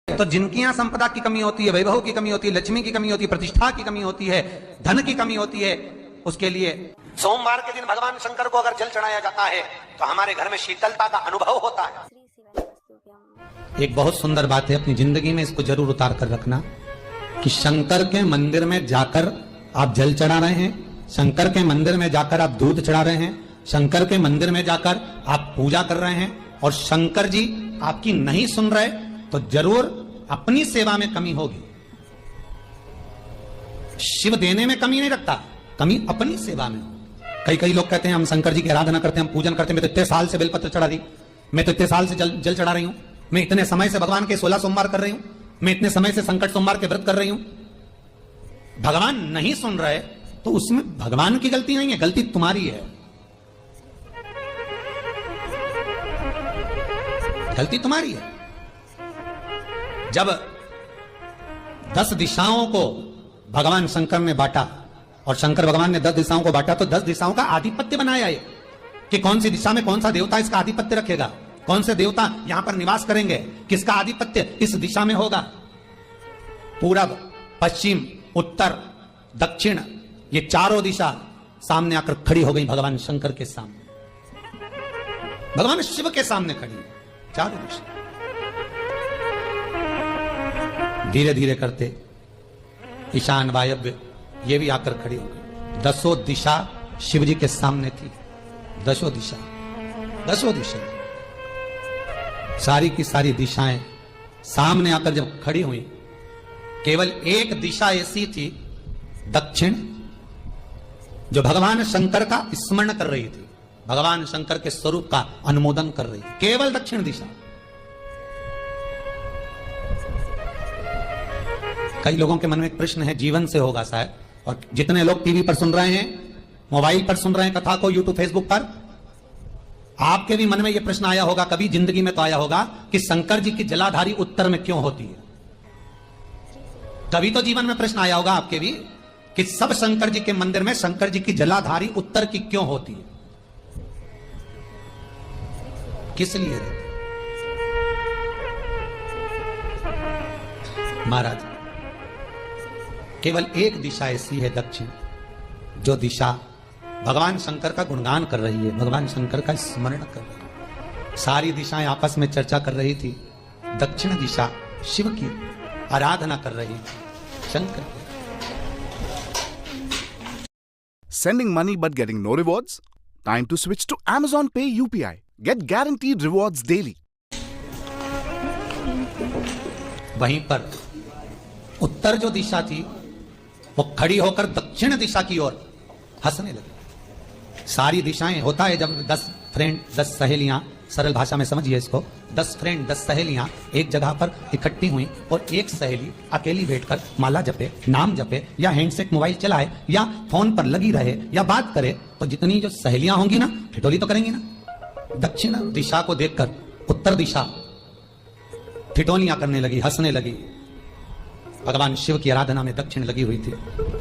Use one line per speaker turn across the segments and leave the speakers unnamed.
तो जिनकी यहां संपदा की कमी होती है, वैभव की कमी होती है, लक्ष्मी की कमी होती है, प्रतिष्ठा की कमी होती है, धन की कमी होती है, उसके लिए सोमवार के दिन भगवान शंकर को अगर जल चढ़ाया जाता है तो हमारे घर में शीतलता का अनुभव होता है। एक बहुत सुंदर बात है, अपनी जिंदगी में इसको जरूर उतार कर रखना कि शंकर के मंदिर में जाकर आप जल चढ़ा रहे हैं, शंकर के मंदिर में जाकर आप दूध चढ़ा रहे हैं, शंकर के मंदिर में जाकर आप पूजा कर रहे हैं और शंकर जी आपकी नहीं सुन रहे तो जरूर अपनी सेवा में कमी होगी। शिव देने में कमी नहीं रखता, कमी अपनी सेवा में। कई लोग कहते हैं हम शंकर जी की आराधना करते हैं, हम पूजन करते हैं, मैं तो इतने साल से बेलपत्र चढ़ा दी, मैं तो इतने साल से जल चढ़ा रही हूं, मैं इतने समय से भगवान के 16 सोमवार कर रही हूं, मैं इतने समय से संकट सोमवार के व्रत कर रही हूं। भगवान नहीं सुन रहे तो उसमें भगवान की गलती नहीं है, गलती तुम्हारी है, गलती तुम्हारी है। जब 10 दिशाओं को भगवान शंकर ने बांटा और शंकर भगवान ने 10 दिशाओं को बांटा तो 10 दिशाओं का आधिपत्य बनाया है कि कौन सी दिशा में कौन सा देवता इसका आधिपत्य रखेगा, कौन से देवता यहां पर निवास करेंगे, किसका आधिपत्य इस दिशा में होगा। पूरब, पश्चिम, उत्तर, दक्षिण, ये चारों दिशा सामने आकर खड़ी हो गई भगवान शंकर के सामने, भगवान शिव के सामने खड़ी, चारों दिशा। धीरे धीरे करते ईशान, वायव्य, ये भी आकर खड़ी हो गई। 10 दिशा शिव जी के सामने थी, 10 दिशा, 10 दिशा, सारी की सारी दिशाएं सामने आकर जब खड़ी हुई, केवल एक दिशा ऐसी थी दक्षिण, जो भगवान शंकर का स्मरण कर रही थी, भगवान शंकर के स्वरूप का अनुमोदन कर रही थी, केवल दक्षिण दिशा। कई लोगों के मन में एक प्रश्न है, जीवन से होगा शायद, और जितने लोग टीवी पर सुन रहे हैं, मोबाइल पर सुन रहे हैं कथा को, यूट्यूब, फेसबुक पर, आपके भी मन में यह प्रश्न आया होगा, कभी जिंदगी में तो आया होगा कि शंकर जी की जलाधारी उत्तर में क्यों होती है। कभी तो जीवन में प्रश्न आया होगा आपके भी कि सब शंकर जी के मंदिर में शंकर जी की जलाधारी उत्तर की क्यों होती है, किस लिए रहती? महाराज, केवल एक दिशा ऐसी है दक्षिण, जो दिशा भगवान शंकर का गुणगान कर रही है, भगवान शंकर का स्मरण कर रही है। सारी दिशाएं आपस में चर्चा कर रही थी, दक्षिण दिशा शिव की आराधना कर रही थी, शंकर की।
Sending money but getting no rewards? Time to switch to Amazon Pay UPI. Get guaranteed rewards daily.
वहीं पर उत्तर जो दिशा थी वो खड़ी होकर दक्षिण दिशा की ओर हंसने लगी। सारी दिशाएं, होता है जब 10 फ्रेंड, 10 सहेलियां, सरल भाषा में समझिए इसको, 10 फ्रेंड, 10 सहेलियां एक जगह पर इकट्ठी हुई और एक सहेली अकेली बैठकर माला जपे, नाम जपे, या हैंडसेट मोबाइल चलाए, या फोन पर लगी रहे, या बात करे, तो जितनी जो सहेलियां होंगी ना, ठिठोली तो करेंगी ना। दक्षिण दिशा को देखकर उत्तर दिशा ठिठोलियां करने लगी, हंसने लगी। भगवान शिव की आराधना में दक्षिण लगी हुई थी।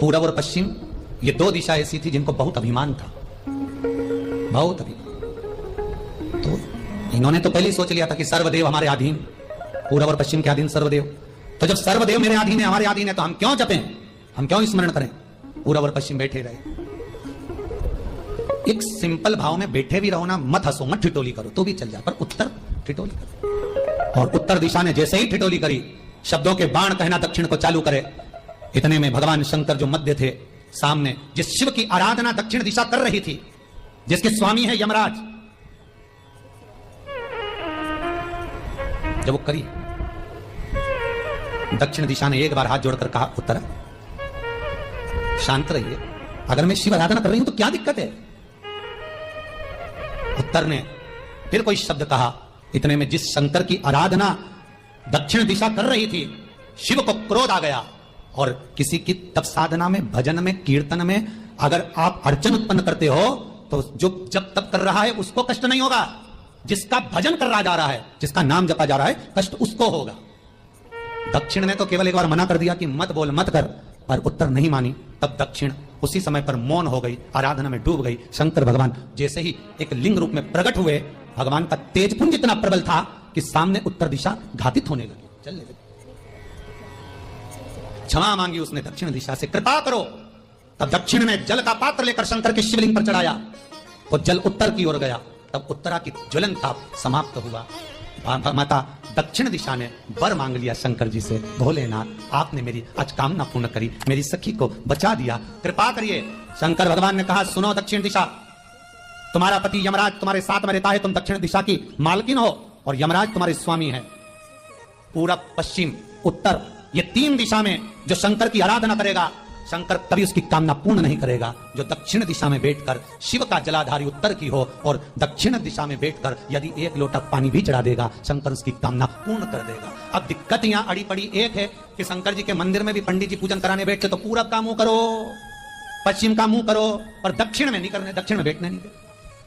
पूरब और पश्चिम, ये 2 दिशा ऐसी थी जिनको बहुत अभिमान था, बहुत अभिमान। तो इन्होंने तो पहले ही सोच लिया था कि सर्वदेव हमारे अधीन, पूरब और पश्चिम के अधीन सर्वदेव। तो जब सर्वदेव मेरे अधीन है, हमारे अधीन है, तो हम क्यों जपें, हम क्यों स्मरण करें। पूरब और पश्चिम बैठे रहे। एक सिंपल भाव में बैठे भी रहो ना, मत हंसो, मत ठिठोली करो तो भी चल जाए, पर उत्तर ठिठोली करो। और उत्तर दिशा ने जैसे ही ठिठोली करी, शब्दों के बाण कहना दक्षिण को चालू करे, इतने में भगवान शंकर जो मध्य थे सामने, जिस शिव की आराधना दक्षिण दिशा कर रही थी, जिसके स्वामी है यमराज, जब वो करी, दक्षिण दिशा ने एक बार हाथ जोड़कर कहा, उत्तर शांत रहिए, अगर मैं शिव आराधना कर रही हूं तो क्या दिक्कत है। उत्तर ने फिर कोई शब्द कहा, इतने में जिस शंकर की आराधना दक्षिण दिशा कर रही थी, शिव को क्रोध आ गया। और किसी की तप साधना में, भजन में, कीर्तन में अगर आप अड़चन उत्पन्न करते हो तो जो जब तप कर रहा है उसको कष्ट नहीं होगा, जिसका भजन कर रहा जा रहा है, जिसका नाम जपा जा रहा है, कष्ट उसको होगा। दक्षिण ने तो केवल एक बार मना कर दिया कि मत बोल, मत कर, पर उत्तर नहीं मानी। तब दक्षिण उसी समय पर मौन हो गई, आराधना में डूब गई। शंकर भगवान जैसे ही एक लिंग रूप में प्रकट हुए, भगवान का तेजपुंज इतना प्रबल था कि सामने उत्तर दिशा घातित होने लगी, चलने लगी। क्षमा मांगी उसने दक्षिण दिशा से, कृपा करो। तब दक्षिण में जल का पात्र लेकर शंकर के शिवलिंग पर चढ़ाया, वो जल उत्तर की ओर गया। तब उत्तरा की ज्वलन ताप समाप्त हुआ। माता दक्षिण दिशा ने वर मांग लिया शंकर जी से, भोलेनाथ आपने मेरी आज कामना पूर्ण करी, मेरी सखी को बचा दिया, कृपा करिए। शंकर भगवान ने कहा, सुनो दक्षिण दिशा, तुम्हारा पति यमराज तुम्हारे साथ में रहता है, तुम दक्षिण दिशा की मालकिन हो और यमराज तुम्हारे स्वामी है। पूरब, पश्चिम, उत्तर, ये तीन दिशा में जो शंकर की आराधना करेगा, शंकर कभी उसकी कामना पूर्ण नहीं करेगा। जो दक्षिण दिशा में बैठकर शिव का जलाधारी उत्तर की हो और दक्षिण दिशा में बैठकर यदि एक लोटा पानी भी चढ़ा देगा, शंकर उसकी कामना पूर्ण कर देगा। अब दिक्कत यहाँ अड़ी पड़ी एक है कि शंकर जी के मंदिर में भी पंडित जी पूजन कराने बैठते तो पूरब का मुंह करो, पश्चिम का मुंह करो, और दक्षिण में नहीं करने, दक्षिण में बैठने नहीं दे।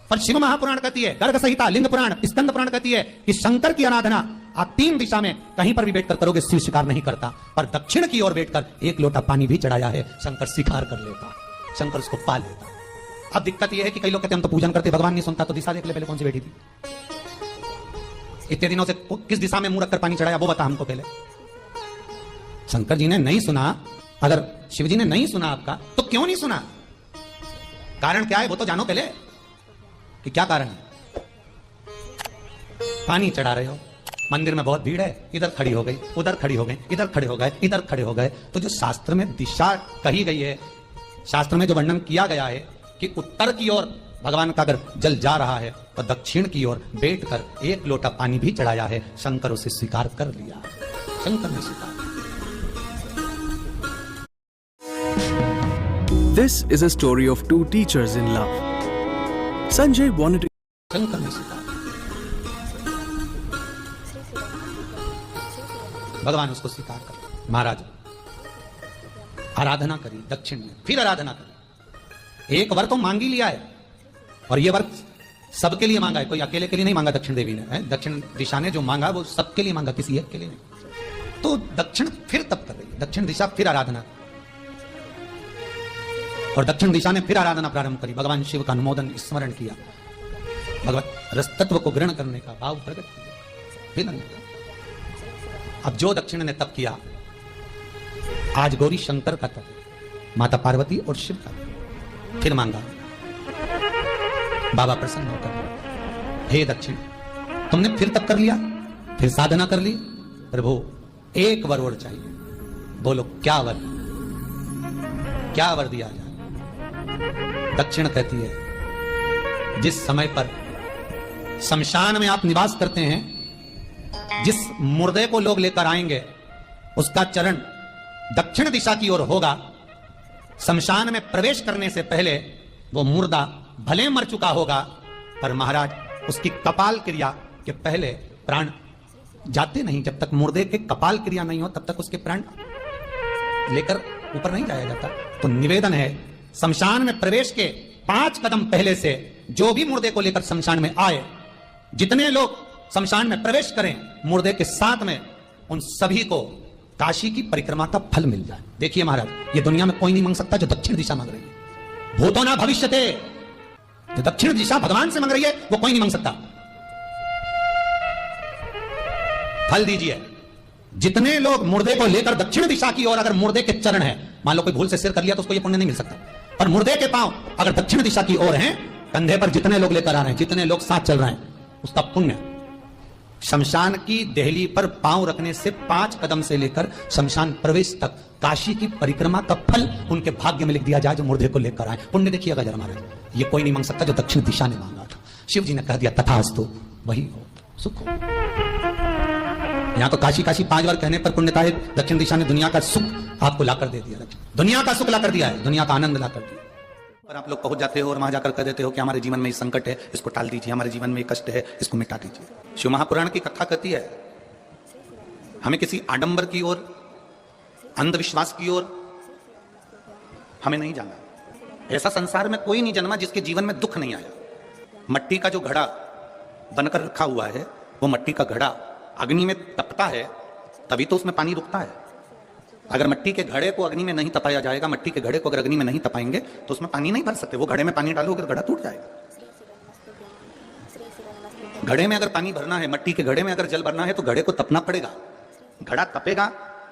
पर शिव महापुराण कहती है, गर्ग संहिता, लिंग पुराण, स्कंद पुराण कहती है कि शंकर की आराधना आप तीन दिशा में कहीं पर भी बैठकर करोगे, शिव स्वीकार नहीं करता। पर दक्षिण की ओर बैठकर एक लोटा पानी भी चढ़ाया है, शंकर स्वीकार कर लेता, शंकर उसको पा लेता। अब दिक्कत यह है कि कई लोग कहते हैं हम तो पूजन करते, भगवान नहीं सुनता, तो दिशा देख ले पहले कौन सी बैठी थी, इतने दिनों से किस दिशा में मुंह रखकर पानी चढ़ाया, वो बता हमको पहले। शंकर जी ने नहीं सुना, अगर शिव जी ने नहीं सुना आपका, तो क्यों नहीं सुना? कारण क्या है वो तो जानो पहले कि क्या कारण है। पानी चढ़ा रहे हो, मंदिर में बहुत भीड़ है, इधर खड़ी हो गई, उधर खड़ी हो गई, इधर खड़े हो गए, इधर खड़े हो गए, तो जो शास्त्र में दिशा कही गई है, शास्त्र में जो वर्णन किया गया है कि उत्तर की ओर भगवान का अगर जल जा रहा है तो दक्षिण की ओर बैठकर एक लोटा पानी भी चढ़ाया है, शंकर उसे स्वीकार कर लिया, शंकर ने स्वीकार।
This is a story of two teachers in love. Sanjay wanted to.
Shankar ने स्वीकार, भगवान उसको स्वीकार कर। महाराज आराधना करी दक्षिण में, फिर आराधना करी। एक वर तो मांग ही लिया है, और ये वर सबके लिए मांगा है, कोई अकेले के लिए नहीं मांगा दक्षिण देवी ने, दक्षिण दिशा ने जो मांगा वो सबके लिए मांगा, किसी एक के लिए नहीं। तो दक्षिण फिर तब कर रही है, दक्षिण दिशा फिर आराधना, और दक्षिण दिशा ने फिर आराधना प्रारंभ करी। भगवान शिव का अनुमोदन स्मरण किया, भगवत रसतत्व को ग्रहण करने का भाव प्रकट किया, फिर अब जो दक्षिण ने तप किया, आज गौरी शंकर का तप, माता पार्वती और शिव का। फिर मांगा, बाबा प्रसन्न होकर, हे दक्षिण तुमने फिर तप कर लिया, फिर साधना कर ली, प्रभु एक वर और चाहिए। बोलो क्या वर, क्या वर दिया जाए? दक्षिण कहती है, जिस समय पर शमशान में आप निवास करते हैं, जिस मुर्दे को लोग लेकर आएंगे उसका चरण दक्षिण दिशा की ओर होगा। शमशान में प्रवेश करने से पहले वो मुर्दा भले मर चुका होगा, पर महाराज उसकी कपाल क्रिया के पहले प्राण जाते नहीं। जब तक मुर्दे के कपाल क्रिया नहीं हो तब तक उसके प्राण लेकर ऊपर नहीं जाया जाता। तो निवेदन है, शमशान में प्रवेश के 5 कदम पहले से जो भी मुर्दे को लेकर शमशान में आए, जितने लोग शमशान में प्रवेश करें मुर्दे के साथ में, उन सभी को काशी की परिक्रमा का फल मिल जाए। देखिए महाराज, ये दुनिया में कोई नहीं मांग सकता जो दक्षिण दिशा मांग रही है। भूतो ना भविष्यते, जो दक्षिण दिशा भगवान से मांग रही है वो कोई नहीं मांग सकता। फल दीजिए। जितने लोग मुर्दे को लेकर दक्षिण दिशा की ओर, अगर मुर्दे के चरण है, मान लो कोई भूल से सिर कर लिया तो उसको ये पुण्य नहीं मिल सकता, पर मुर्दे के पांव अगर दक्षिण दिशा की ओर हैं, कंधे पर जितने लोग लेकर आ रहे हैं, जितने लोग साथ चल रहे हैं, उसका पुण्य शमशान की देहली पर पांव रखने से 5 कदम से लेकर शमशान प्रवेश तक काशी की परिक्रमा का फल उनके भाग्य में लिख दिया जाए जो मुर्दे को लेकर आए। पुण्य देखिएगा जरा महाराज, ये कोई नहीं मांग सकता जो दक्षिण दिशा ने मांगा था। शिव जी ने कह दिया तथास्तु, वही हो, सुख हो। यहां तो काशी काशी 5 बार कहने पर पुण्यता है, दक्षिण दिशा ने दुनिया का सुख आपको लाकर दे दिया, दुनिया का सुख लाकर दिया है, दुनिया का आनंद लाकर दिया। पर आप लोग पहुंच जाते हो और वहां जाकर कह देते हो कि हमारे जीवन में संकट है, इसको टाल दीजिए, हमारे जीवन में कष्ट है, इसको मिटा दीजिए। शिव महापुराण की कथा कहती है, हमें किसी आडंबर की ओर, अंधविश्वास की ओर हमें नहीं जाना। ऐसा संसार में कोई नहीं जन्मा जिसके जीवन में दुख नहीं आया। मट्टी का जो घड़ा बनकर रखा हुआ है, वो मट्टी का घड़ा अग्नि में तपता है तभी तो उसमें पानी रुकता है। अगर मट्टी के घड़े को अग्नि में नहीं तपाया जाएगा, मट्टी के घड़े को अगर अग्नि में नहीं तपाएंगे तो उसमें पानी नहीं भर सकते। वो घड़े में पानी डालो अगर घड़ा टूट जाएगा। घड़े में अगर पानी भरना है, मट्टी के घड़े में अगर जल भरना है तो घड़े को तपना पड़ेगा। घड़ा तपेगा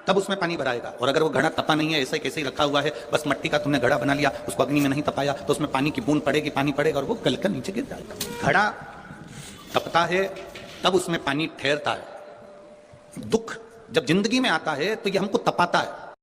तब उसमें पानी भराएगा। और अगर वो घड़ा तपा नहीं है, ऐसे कैसे ही रखा हुआ है, बस मिट्टी का तुमने घड़ा बना लिया, उसको अग्नि में नहीं तपाया, तो उसमें पानी की बूंद पड़ेगी, पानी पड़ेगा और वो गलकर नीचे गिर जाएगा। घड़ा तपता है तब उसमें पानी ठहरता है। दुख जब जिंदगी में आता है तो ये हमको तपाता है।